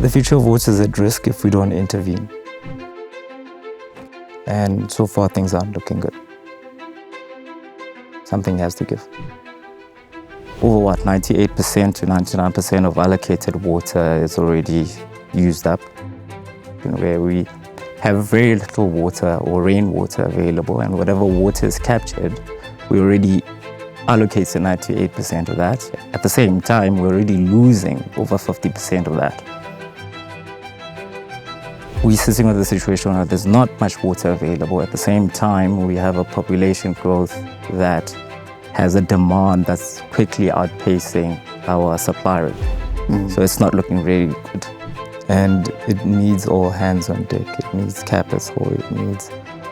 The future of water is at risk if we don't intervene. And so far, things aren't looking good. Something has to give. Over 98% to 99% of allocated water is already used up, where we have very little water or rainwater available, and whatever water is captured, we already allocate 98% of that. At the same time, we're already losing over 50% of that. We're sitting with a situation where there's not much water available. At the same time, we have a population growth that has a demand that's quickly outpacing our supply rate. So it's not looking really good. And it needs all hands on deck. It needs capital. It needs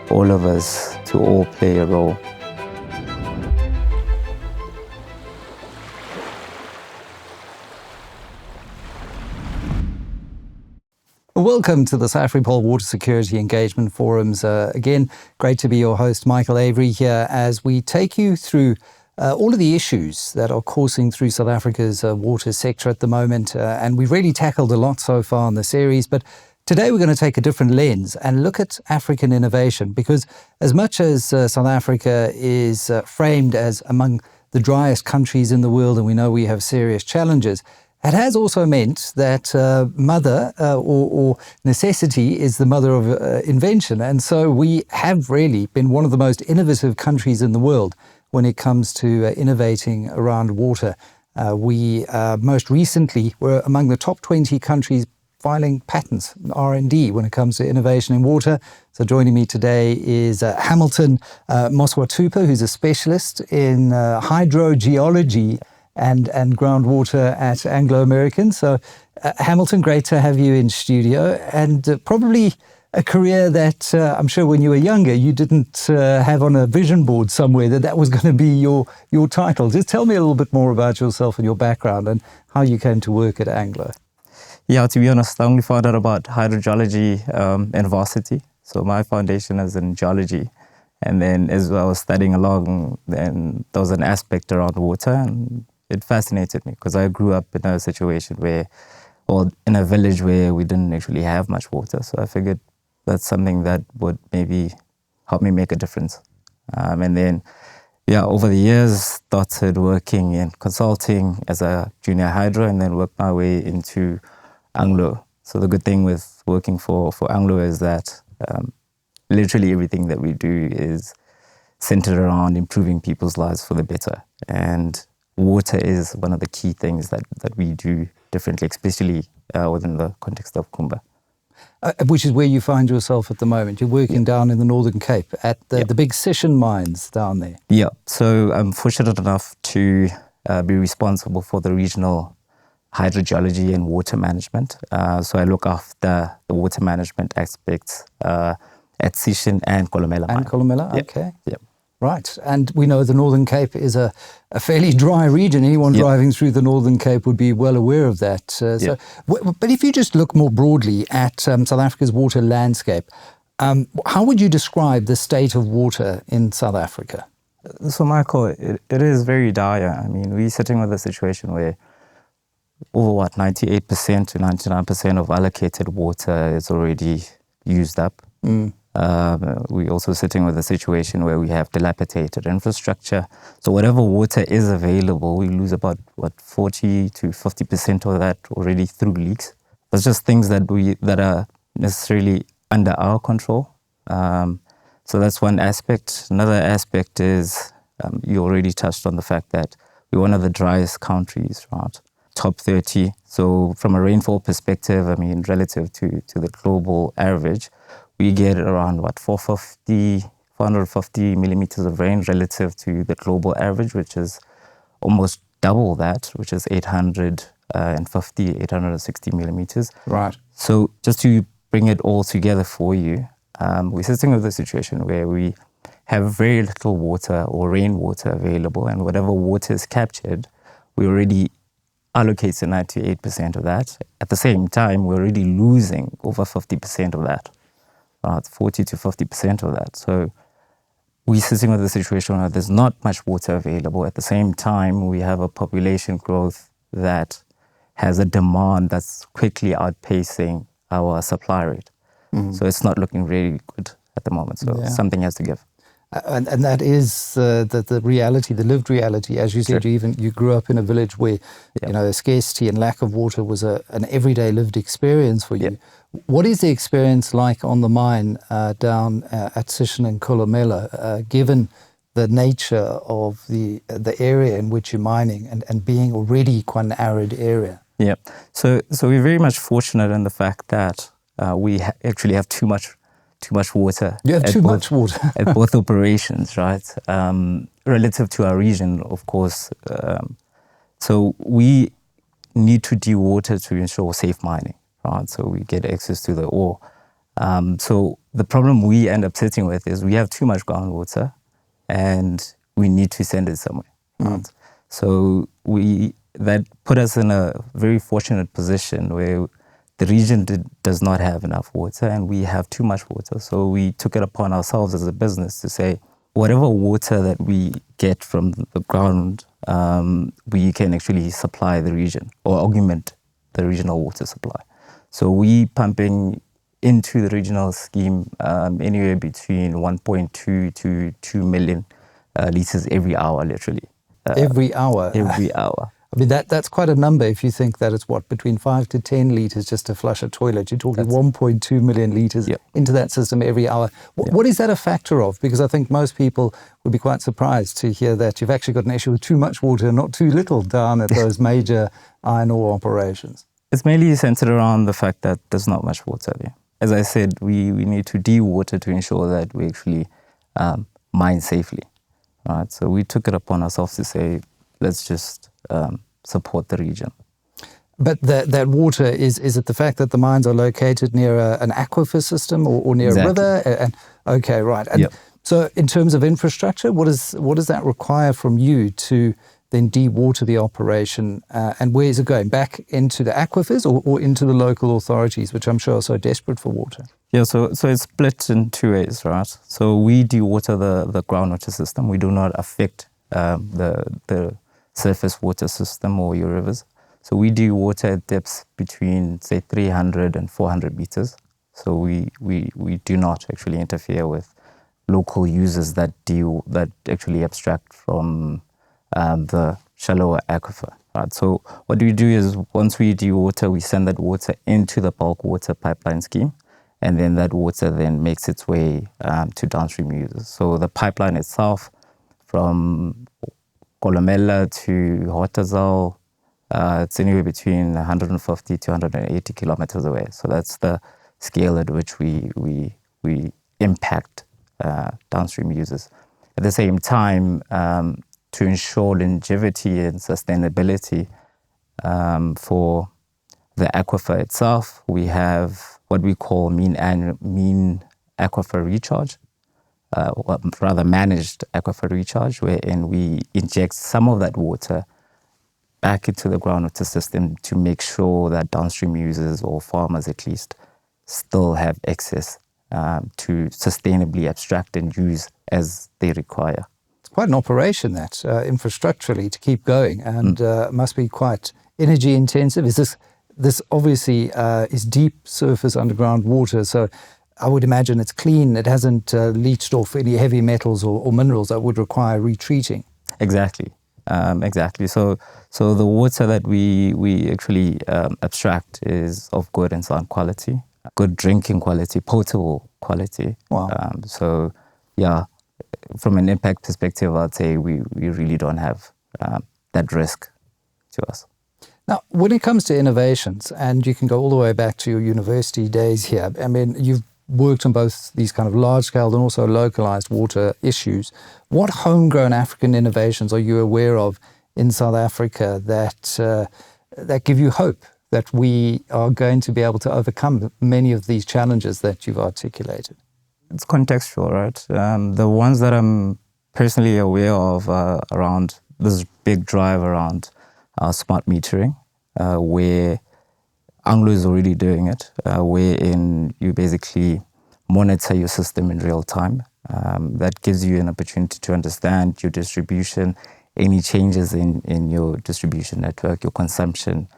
all of us to all play a role. Welcome to the Safripol Water Security Engagement Forums. Again, great to be your host, Michael Avery, here as we take you through all of the issues that are coursing through South Africa's water sector at the moment. And we've really tackled a lot so far in the series, but today we're going to take a different lens and look at African innovation, because as much as South Africa is framed as among the driest countries in the world, and we know we have serious challenges, it has also meant that mother or necessity is the mother of invention. And so we have really been one of the most innovative countries in the world when it comes to innovating around water. We most recently were among the top 20 countries filing patents, R&D, when it comes to innovation in water. So joining me today is Hamilton Moswatupa, who's a specialist in hydrogeology and groundwater at Anglo American. So Hamilton, great to have you in studio, and probably a career that I'm sure when you were younger you didn't have on a vision board somewhere that was going to be your title. Just tell me a little bit more about yourself and your background and how you came to work at Anglo. Yeah, to be honest, I only found out about hydrogeology in varsity. So my foundation is in geology. And then as I was studying along, then there was an aspect around water, and it fascinated me because I grew up in a situation where, or in a village where we didn't actually have much water. So I figured that's something that would maybe help me make a difference. And then, yeah, over the years, started working in consulting as a junior hydro, and then worked my way into Anglo. So the good thing with working for Anglo is that literally everything that we do is centered around improving people's lives for the better. And water is one of the key things that we do differently, especially within the context of Kumba. Which is where you find yourself at the moment. You're working down in the Northern Cape at the big Sishen mines down there. Yeah, so I'm fortunate enough to be responsible for the regional hydrogeology and water management. So I look after the water management aspects at Sishen and Kolomela. And Kolomela, yeah. Okay. Yeah. Right, and we know the Northern Cape is a fairly dry region. Anyone driving through the Northern Cape would be well aware of that. But if you just look more broadly at South Africa's water landscape, how would you describe the state of water in South Africa? So Michael, it is very dire. I mean, we're sitting with a situation where over 98% to 99% of allocated water is already used up. We're also sitting with a situation where we have dilapidated infrastructure. So whatever water is available, we lose about 40 to 50% of that already through leaks. That's just things that are necessarily under our control. So that's one aspect. Another aspect is you already touched on the fact that we're one of the driest countries, right? Top 30. So from a rainfall perspective, I mean, relative to the global average, we get around 450 millimeters of rain relative to the global average, which is almost double that, which is 860 millimeters. Right. So just to bring it all together for you, we're sitting with a situation where we have very little water or rainwater available, and whatever water is captured, we already allocate 98% of that. At the same time, we're already losing over 50% of that. 40 to 50% of that. So we're sitting with a situation where there's not much water available. At the same time, we have a population growth that has a demand that's quickly outpacing our supply rate. So it's not looking really good at the moment. So something has to give. And that is the reality, the lived reality. As you said, you grew up in a village where scarcity and lack of water was an everyday lived experience for you. What is the experience like on the mine down at Sishen and Kolomela, given the nature of the area in which you're mining and being already quite an arid area? Yeah, so we're very much fortunate in the fact that we actually have too much water. You have too much water at both operations, right? Relative to our region, of course. So we need to dewater to ensure safe mining, right? So we get access to the ore. So the problem we end up sitting with is we have too much groundwater, and we need to send it somewhere. Right? So that put us in a very fortunate position where the region does not have enough water and we have too much water. So we took it upon ourselves as a business to say, whatever water that we get from the ground, we can actually supply the region or augment the regional water supply. So we pumping into the regional scheme anywhere between 1.2 to 2 million litres every hour, literally. Every hour? Every hour. I mean, that's quite a number if you think that it's between 5 to 10 litres just to flush a toilet. You're talking 1.2 million litres into that system every hour. What is that a factor of? Because I think most people would be quite surprised to hear that you've actually got an issue with too much water and not too little down at those major iron ore operations. It's mainly centered around the fact that there's not much water there. As I said, we need to dewater to ensure that we actually mine safely. Right? So we took it upon ourselves to say, let's just support the region. But that water, is it the fact that the mines are located near an aquifer system or near a river? And, okay, right. And so in terms of infrastructure, what does that require from you to then dewater the operation? And where is it going? Back into the aquifers or into the local authorities, which I'm sure are so desperate for water? Yeah, so it's split in two ways, right? So we dewater the groundwater system. We do not affect the surface water system or your rivers. So we dewater at depths between, say, 300 and 400 meters. So we do not actually interfere with local users that actually abstract from the shallower aquifer. Right? So what we do is once we dewater, we send that water into the bulk water pipeline scheme, and then that water then makes its way to downstream users. So the pipeline itself, from Kolomela to Hotazel, it's anywhere between 150 to 180 kilometers away. So that's the scale at which we impact downstream users. At the same time, to ensure longevity and sustainability for the aquifer itself, we have what we call mean aquifer recharge, or rather managed aquifer recharge, wherein we inject some of that water back into the groundwater system to make sure that downstream users, or farmers at least, still have access to sustainably abstract and use as they require. It's quite an operation, that, infrastructurally, to keep going, and must be quite energy intensive. This obviously is deep surface underground water, so I would imagine it's clean. It hasn't leached off any heavy metals or minerals that would require retreating. Exactly. Exactly. So the water that we actually abstract is of good and sound quality, good drinking quality, potable quality. Wow. So yeah, from an impact perspective, I'd say we really don't have that risk to us. Now, when it comes to innovations, and you can go all the way back to your university days here, I mean, you've worked on both these kind of large-scale and also localized water issues. What homegrown African innovations are you aware of in South Africa that give you hope that we are going to be able to overcome many of these challenges that you've articulated? It's contextual, right? The ones that I'm personally aware of around this big drive around smart metering, where Anglo is already doing it, wherein you basically monitor your system in real time. That gives you an opportunity to understand your distribution, any changes in your distribution network, your consumption,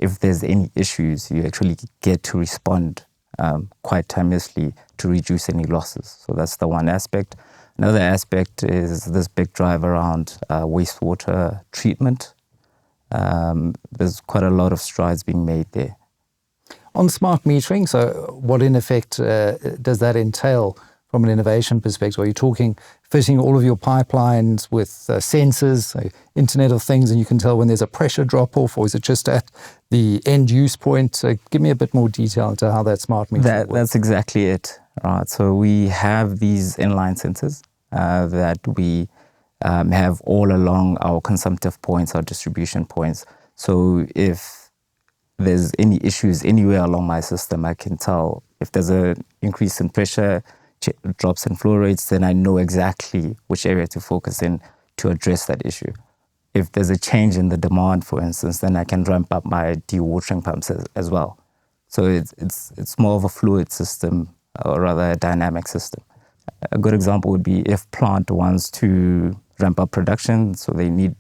if there's any issues, you actually get to respond quite timelessly to reduce any losses. So that's the one aspect. Another aspect is this big drive around wastewater treatment. There's quite a lot of strides being made there. On smart metering, so what in effect does that entail from an innovation perspective? Are you talking fitting all of your pipelines with sensors, Internet of Things, and you can tell when there's a pressure drop-off, or is it just at the end-use point? So give me a bit more detail into how that smart metering works. That's exactly it. Right. So we have these inline sensors that we have all along our consumptive points, our distribution points. So if there's any issues anywhere along my system, I can tell if there's an increase in pressure, drops in flow rates, then I know exactly which area to focus in to address that issue. If there's a change in the demand, for instance, then I can ramp up my dewatering pumps as well. So it's more of a fluid system, or rather a dynamic system. A good example would be if plant wants to ramp up production, so they need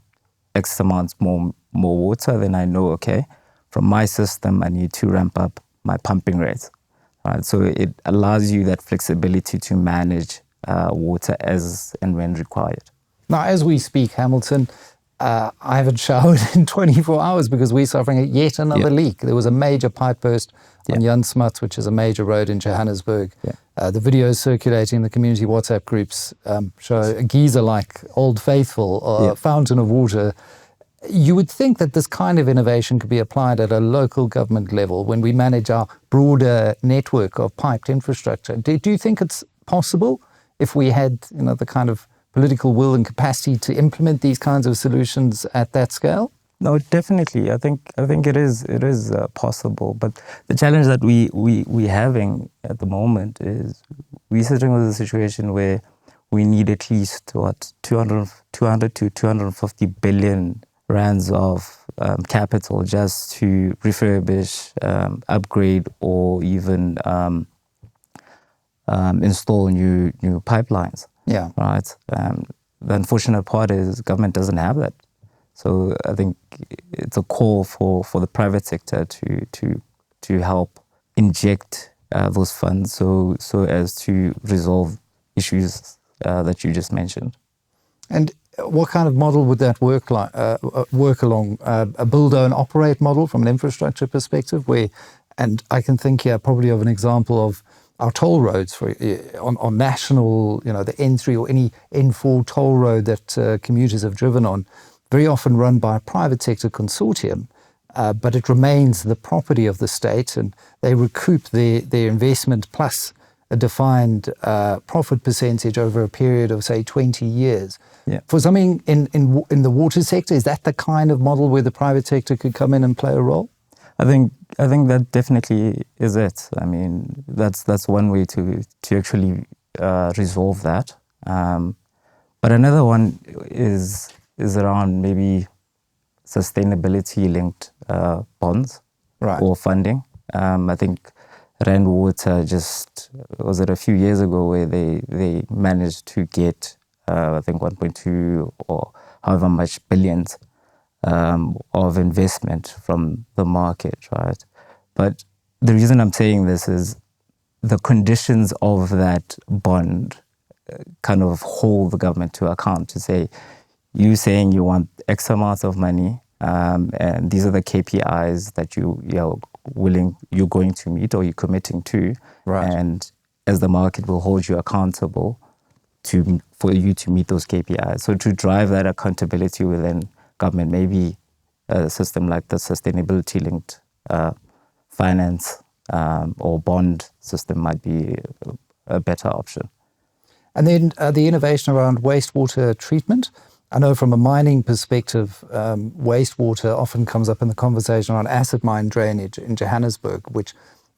X amounts more water, then I know, okay, from my system, I need to ramp up my pumping rates. Right? So it allows you that flexibility to manage water as and when required. Now, as we speak, Hamilton, I haven't showered in 24 hours because we're suffering yet another leak. There was a major pipe burst on Jan Smuts, which is a major road in Johannesburg. The videos circulating in the community WhatsApp groups show a geyser like Old Faithful, fountain of water. You would think that this kind of innovation could be applied at a local government level when we manage our broader network of piped infrastructure. Do you think it's possible if we had, the kind of political will and capacity to implement these kinds of solutions at that scale? No, definitely. I think it is possible. But the challenge that we having at the moment is we're sitting with a situation where we need at least 200 to 250 billion rands of capital just to refurbish, upgrade, or even install new pipelines. Yeah. Right. The unfortunate part is government doesn't have that. So I think it's a call for the private sector to help inject those funds so as to resolve issues that you just mentioned. And what kind of model would that work along? A build, own, operate model from an infrastructure perspective, and I can think here probably of an example of our toll roads on national, the N3 or any N4 toll road that commuters have driven on, very often run by a private sector consortium, but it remains the property of the state, and they recoup their investment plus a defined profit percentage over a period of, say, 20 years. Yeah. For something in the water sector, is that the kind of model where the private sector could come in and play a role? I think that definitely is it. I mean, that's one way to actually resolve that. But another one is around maybe sustainability-linked bonds, right, or funding. I think Rand Water was it a few years ago where they managed to get I think 1.2 or however much billions of investment from the market, right? But the reason I'm saying this is the conditions of that bond kind of hold the government to account to say, you saying you want X amount of money, and these are the KPIs that you're going to meet or you're committing to, right? And as the market will hold you accountable for you to meet those KPIs. So to drive that accountability within government, maybe a system like the sustainability-linked finance or bond system might be a better option. And then the innovation around wastewater treatment. I know from a mining perspective, wastewater often comes up in the conversation around acid mine drainage in Johannesburg, which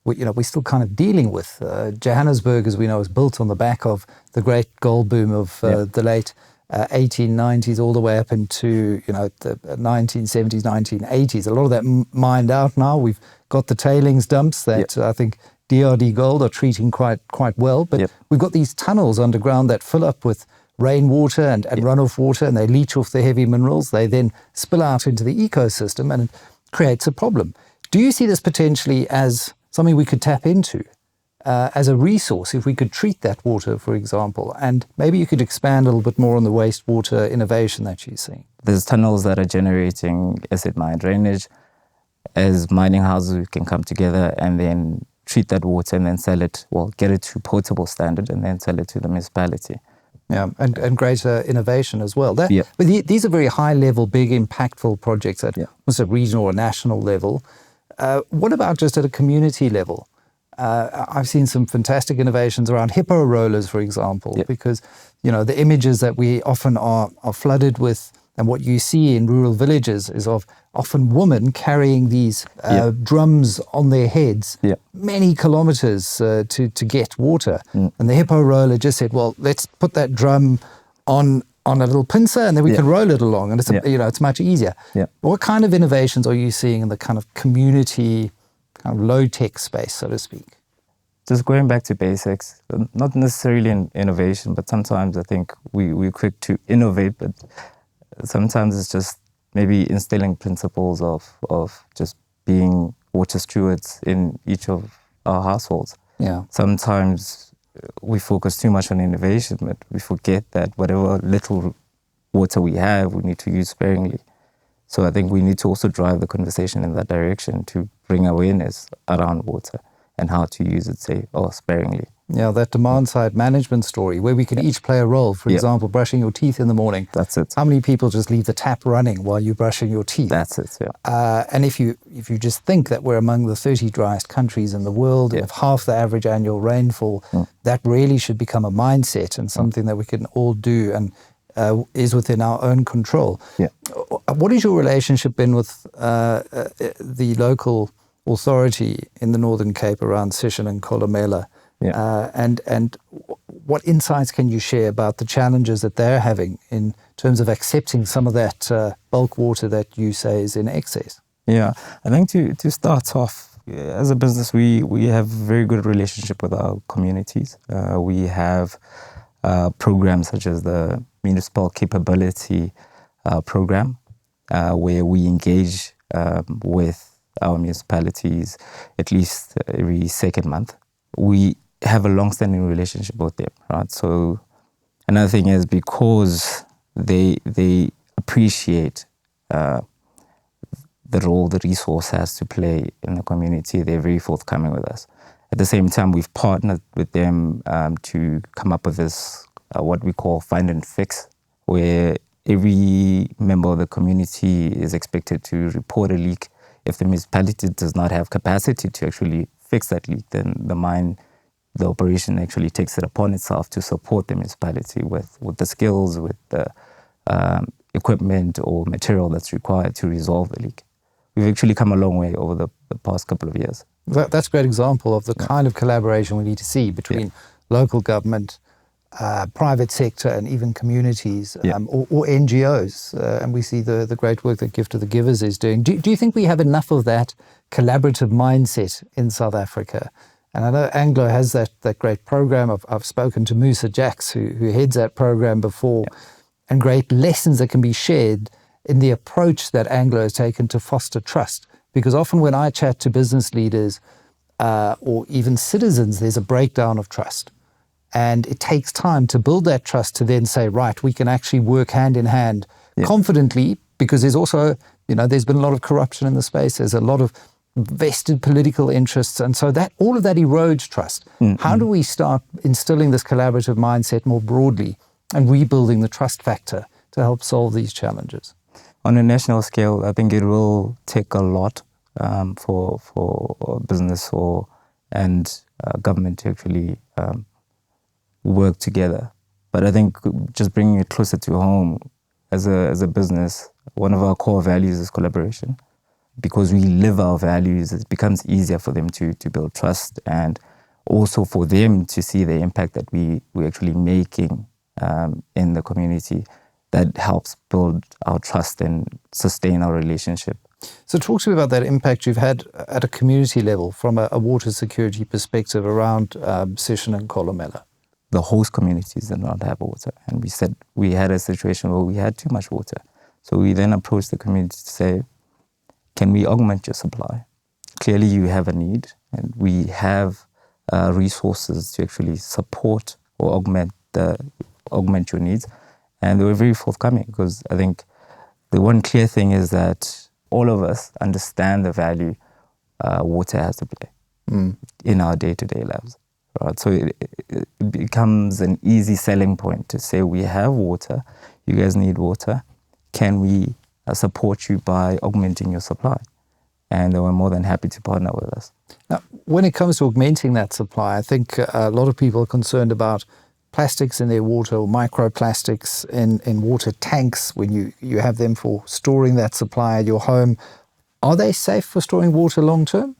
we're still kind of dealing with. Johannesburg, as we know, is built on the back of the great gold boom of the late 1890s all the way up into the 1970s, 1980s. A lot of that mined out now. We've got the tailings dumps that I think DRD Gold are treating quite well. But we've got these tunnels underground that fill up with rainwater and runoff water, and they leach off the heavy minerals. They then spill out into the ecosystem, and it creates a problem. Do you see this potentially as something we could tap into as a resource if we could treat that water, for example? And maybe you could expand a little bit more on the wastewater innovation that you're seeing. There's tunnels that are generating acid mine drainage. As mining houses, we can come together and then treat that water and then sell it, get it to potable standard and then sell it to the municipality. Yeah, and greater innovation as well. But these are very high-level, big, impactful projects at almost a regional or national level. What about just at a community level? I've seen some fantastic innovations around hippo rollers, for example, because the images that we often are flooded with, and what you see in rural villages is of often women carrying these drums on their heads many kilometers to get water. And the hippo roller just said, well, let's put that drum on a little pincer and then we can roll it along. And it's, it's much easier. What kind of innovations are you seeing in the kind of community, kind of low-tech space, so to speak? Just going back to basics, not necessarily in innovation, but sometimes I think we're quick to innovate, but sometimes it's just maybe instilling principles of just being water stewards in each of our households. Sometimes we focus too much on innovation, but we forget that whatever little water we have, we need to use sparingly. So I think we need to also drive the conversation in that direction to bring awareness around water and how to use it, sparingly. Yeah, that demand-side management story where we can each play a role. For example, brushing your teeth in the morning. That's it. How many people just leave the tap running while you're brushing your teeth? That's it, yeah. And if you just think that we're among the 30 driest countries in the world, with half the average annual rainfall, that really should become a mindset and something that we can all do and is within our own control. What has your relationship been with the local authority in the Northern Cape around Sishen and Kolomela? And what insights can you share about the challenges that they're having in terms of accepting some of that bulk water that you say is in excess? Yeah, I think to start off, as a business, we have a very good relationship with our communities. We have programs such as the Municipal Capability Program, where we engage with our municipalities at least every second month. We have a long-standing relationship with them, right? So another thing is because they appreciate the role the resource has to play in the community, they're very forthcoming with us. At the same time, we've partnered with them to come up with this, what we call find and fix, where every member of the community is expected to report a leak. If the municipality does not have capacity to actually fix that leak, then the operation actually takes it upon itself to support the municipality with the skills, with the equipment or material that's required to resolve the leak. We've actually come a long way over the past couple of years. That's a great example of the kind of collaboration we need to see between local government, private sector, and even communities or NGOs. And we see the great work that Gift of the Givers is doing. Do you think we have enough of that collaborative mindset in South Africa? And I know Anglo has that great program. I've spoken to Musa Jacks, who heads that program before, and great lessons that can be shared in the approach that Anglo has taken to foster trust. Because often when I chat to business leaders or even citizens, there's a breakdown of trust. And it takes time to build that trust to then say, right, we can actually work hand in hand confidently, because there's also, there's been a lot of corruption in the space. There's a lot of vested political interests. And so that all of that erodes trust. How do we start instilling this collaborative mindset more broadly and rebuilding the trust factor to help solve these challenges? On a national scale, I think it will take a lot for business and government to actually work together. But I think just bringing it closer to home, as a business, one of our core values is collaboration. Because we live our values, it becomes easier for them to build trust, and also for them to see the impact that we're actually making in the community. That helps build our trust and sustain our relationship. So talk to me about that impact you've had at a community level from a water security perspective around Sishen and Kolomela. The host communities did not have water, and we said we had a situation where we had too much water. So we then approached the community to say, can we augment your supply? clearly you have a need, and we have resources to actually support or augment your needs. And they were very forthcoming, because I think the one clear thing is that all of us understand the value water has to play in our day-to-day lives. Right? So it becomes an easy selling point to say, we have water, you guys need water, can we support you by augmenting your supply? And they were more than happy to partner with us. Now, when it comes to augmenting that supply, I think a lot of people are concerned about plastics in their water, or microplastics in water tanks when you have them for storing that supply at your home. Are they safe for storing water long term?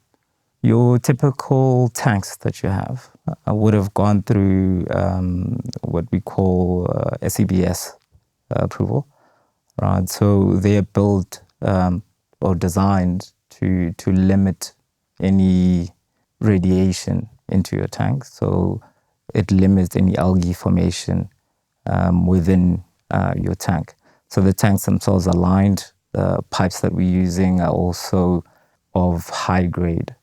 Your typical tanks that you have would have gone through what we call SEBS approval, right? So they are built or designed to limit any radiation into your tank. So it limits any algae formation within your tank. So the tanks themselves are lined. The pipes that we're using are also of high grade.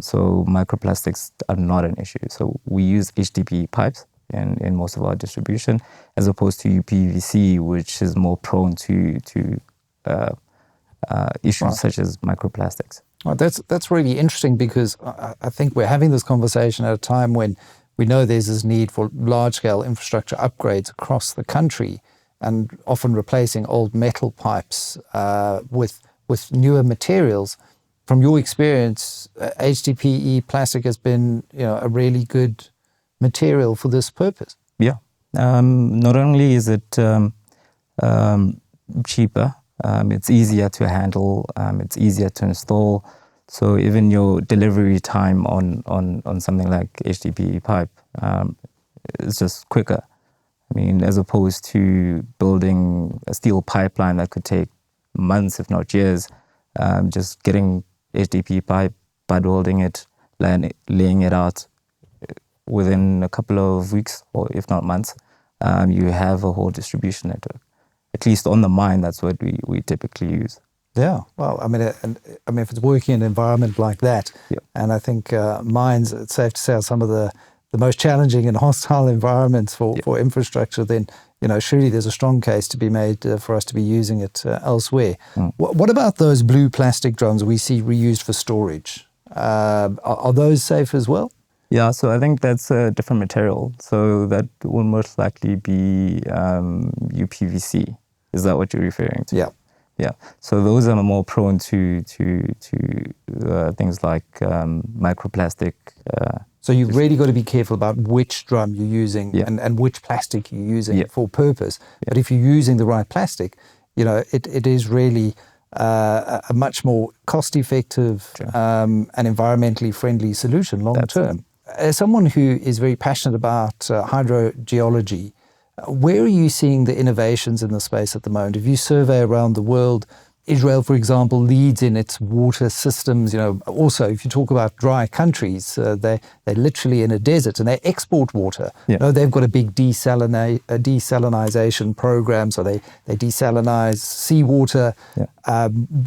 So microplastics are not an issue. So we use HDPE pipes in most of our distribution, as opposed to UPVC, which is more prone to issues such as microplastics. Well, that's really interesting, because I think we're having this conversation at a time when we know there's this need for large-scale infrastructure upgrades across the country, and often replacing old metal pipes with newer materials. From your experience, HDPE plastic has been, a really good material for this purpose. Yeah. Not only is it cheaper, it's easier to handle, it's easier to install. So even your delivery time on something like HDPE pipe is just quicker. I mean, as opposed to building a steel pipeline that could take months, if not years, just getting HDPE pipe, bud welding it, laying it out within a couple of weeks, or if not months, you have a whole distribution network. At least on the mine, that's what we typically use. Yeah, well, I mean, if it's working in an environment like that, and I think mines, it's safe to say, are some of the most challenging and hostile environments for infrastructure, then, surely there's a strong case to be made for us to be using it elsewhere. What about those blue plastic drums we see reused for storage? Are those safe as well? Yeah, so I think that's a different material. So that will most likely be UPVC. Is that what you're referring to? Yeah. Yeah. So those are more prone to things like microplastic. So you've really got to be careful about which drum you're using and which plastic you're using for purpose. But if you're using the right plastic, it is really a much more cost-effective and environmentally friendly solution long term. As someone who is very passionate about hydrogeology, where are you seeing the innovations in the space at the moment? If you survey around the world, Israel, for example, leads in its water systems. Also, if you talk about dry countries, they're literally in a desert and they export water. They've got a big desalinization program, so they desalinize seawater.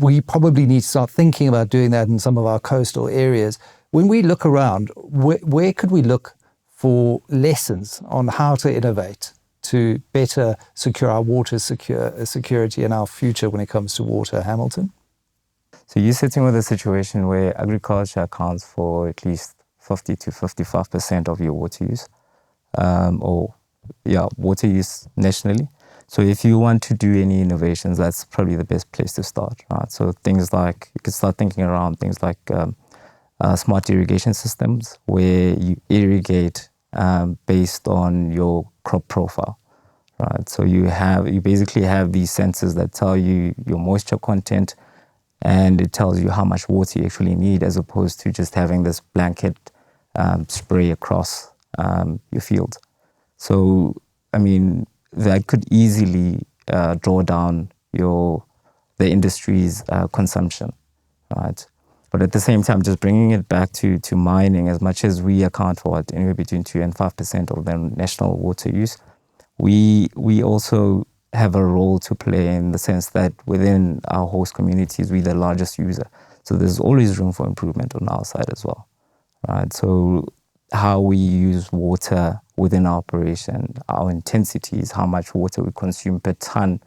We probably need to start thinking about doing that in some of our coastal areas. When we look around, where could we look for lessons on how to innovate to better secure our water security and our future when it comes to water, Hamilton? So you're sitting with a situation where agriculture accounts for at least 50 to 55% of your water use, water use nationally. So if you want to do any innovations, that's probably the best place to start, right? So things like, you can start thinking around things like smart irrigation systems, where you irrigate based on your crop profile, right? So you basically have these sensors that tell you your moisture content, and it tells you how much water you actually need, as opposed to just having this blanket spray across your field. So, I mean, that could easily draw down the industry's consumption, right? But at the same time, just bringing it back to mining, as much as we account for anywhere between 2 and 5% of the national water use, we also have a role to play, in the sense that within our host communities, we're the largest user. So there's always room for improvement on our side as well, right? So how we use water within our operation, our intensities, how much water we consume per ton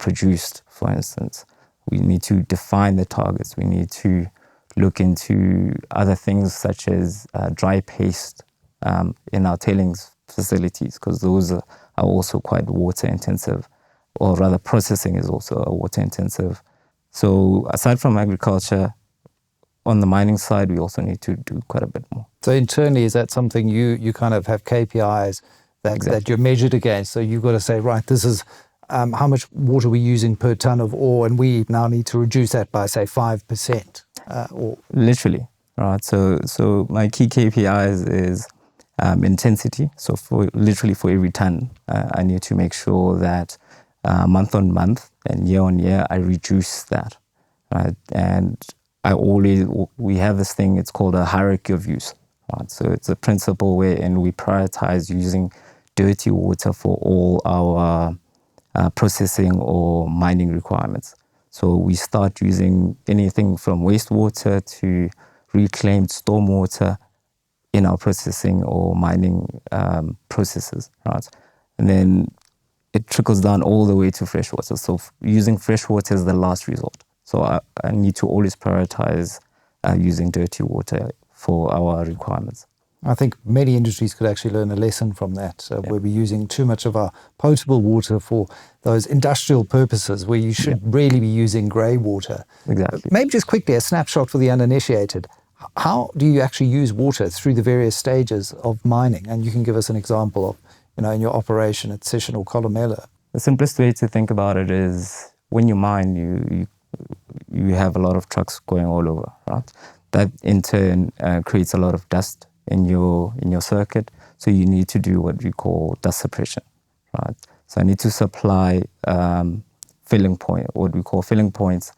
produced, for instance. We need to define the targets. We need to look into other things such as dry paste in our tailings facilities, because those are also quite water intensive, or rather processing is also water intensive. So aside from agriculture, on the mining side, we also need to do quite a bit more. So internally, is that something you kind of have KPIs that you're measured against? So you've got to say, right, this is how much water we're using per ton of ore, and we now need to reduce that by, say, 5%. Or literally, right? So my key KPIs is intensity. So for every ton, I need to make sure that month on month and year on year, I reduce that, right? And we have this thing, it's called a hierarchy of use, right? So it's a principle wherein we prioritize using dirty water for all our processing or mining requirements. So we start using anything from wastewater to reclaimed stormwater in our processing or mining processes, right? And then it trickles down all the way to freshwater. So using freshwater is the last resort. So I need to always prioritize using dirty water for our requirements. I think many industries could actually learn a lesson from that, where we're using too much of our potable water for those industrial purposes, where you should really be using grey water. Exactly. Maybe just quickly, a snapshot for the uninitiated. How do you actually use water through the various stages of mining? And you can give us an example of, in your operation at Sishen or Columella. The simplest way to think about it is when you mine, you have a lot of trucks going all over, right? That in turn creates a lot of dust in your circuit. So you need to do what we call dust suppression, right? So I need to supply what we call filling points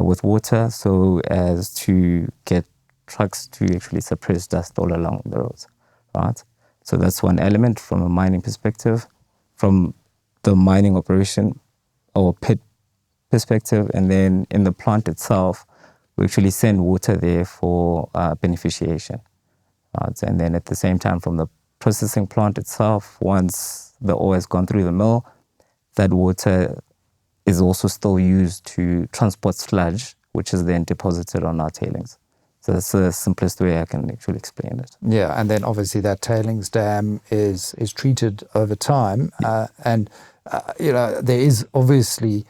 with water, so as to get trucks to actually suppress dust all along the roads, right? So that's one element from a mining perspective, from the mining operation or pit perspective. And then in the plant itself, we actually send water there for beneficiation. Right? And then at the same time, from the processing plant itself, once the ore has gone through the mill, that water is also still used to transport sludge, which is then deposited on our tailings. So that's the simplest way I can actually explain it. Yeah, and then obviously that tailings dam is treated over time, and there is obviously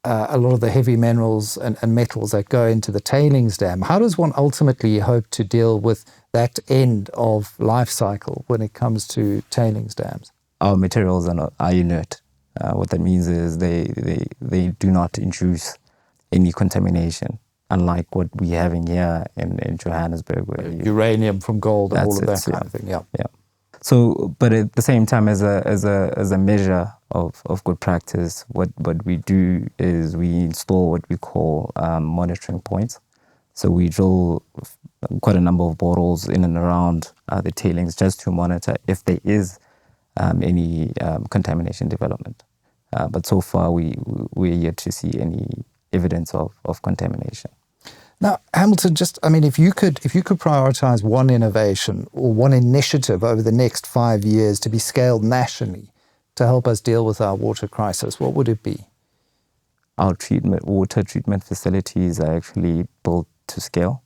a lot of the heavy minerals and metals that go into the tailings dam. How does one ultimately hope to deal with that end of life cycle when it comes to tailings dams? Our materials are inert. What that means is they do not induce any contamination, unlike what we have in here in Johannesburg, where uranium from gold and all of that kind of thing. Yeah. So, but at the same time, as a measure of good practice, what we do is we install what we call monitoring points. So we drill quite a number of boreholes in and around the tailings just to monitor if there is any contamination development. But so far, we're yet to see any evidence of contamination. Now, Hamilton, if you could prioritize one innovation or one initiative over the next 5 years to be scaled nationally to help us deal with our water crisis, what would it be? Our water treatment facilities are actually built to scale.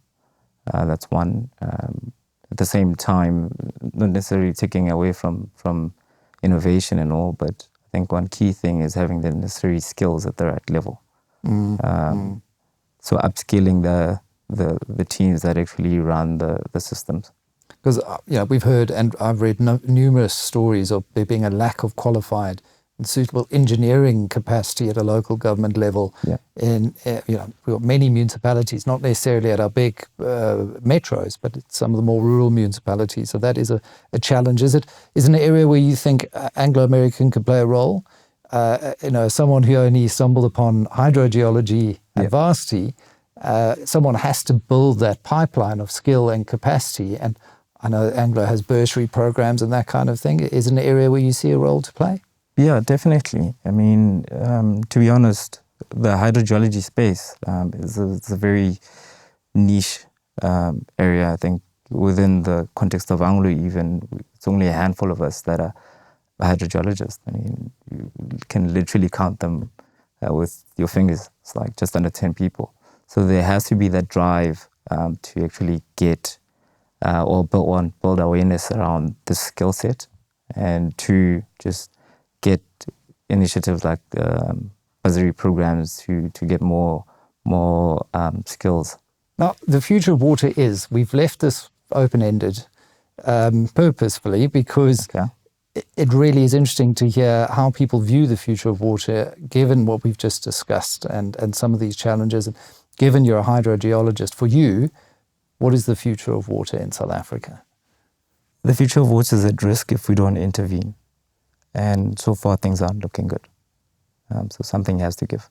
That's one. At the same time, not necessarily taking away from innovation and all, but I think one key thing is having the necessary skills at the right level. So upskilling the teams that actually run the systems. Because we've heard, and I've read numerous stories of there being a lack of qualified and suitable engineering capacity at a local government level. In we've got many municipalities, not necessarily at our big metros, but it's some of the more rural municipalities. So that is a challenge. Is an area where you think Anglo American could play a role? Someone who only stumbled upon hydrogeology at varsity, someone has to build that pipeline of skill and capacity. And I know Anglo has bursary programs and that kind of thing. Is it an area where you see a role to play? Yeah, definitely. I mean, to be honest, the hydrogeology space is a very niche area. I think within the context of Anglo even, it's only a handful of us that are hydrogeologists. I mean, you can literally count them with your fingers. It's like just under 10 people. So there has to be that drive to actually get or build awareness around this skill set, and to just get initiatives like bursary programs to get more skills. Now, the future of water is, we've left this open-ended purposefully because it really is interesting to hear how people view the future of water, given what we've just discussed and some of these challenges. And given you're a hydrogeologist, for you, what is the future of water in South Africa? The future of water is at risk if we don't intervene. And so far, things aren't looking good. So something has to give.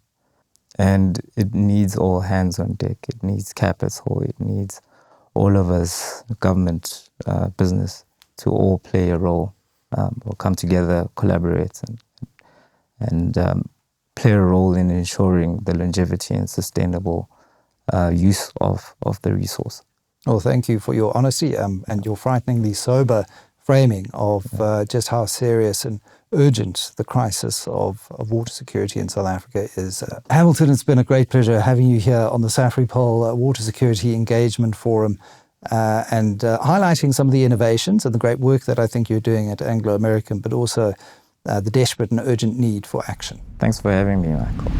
And it needs all hands on deck. It needs capital. It needs all of us, government, business, to all play a role, or come together, collaborate, and play a role in ensuring the longevity and sustainable use of the resource. Well, thank you for your honesty and your frighteningly sober framing of just how serious and urgent the crisis of water security in South Africa is. Hamilton, it's been a great pleasure having you here on the Safripol Water Security Engagement Forum and highlighting some of the innovations and the great work that I think you're doing at Anglo American, but also the desperate and urgent need for action. Thanks for having me, Michael.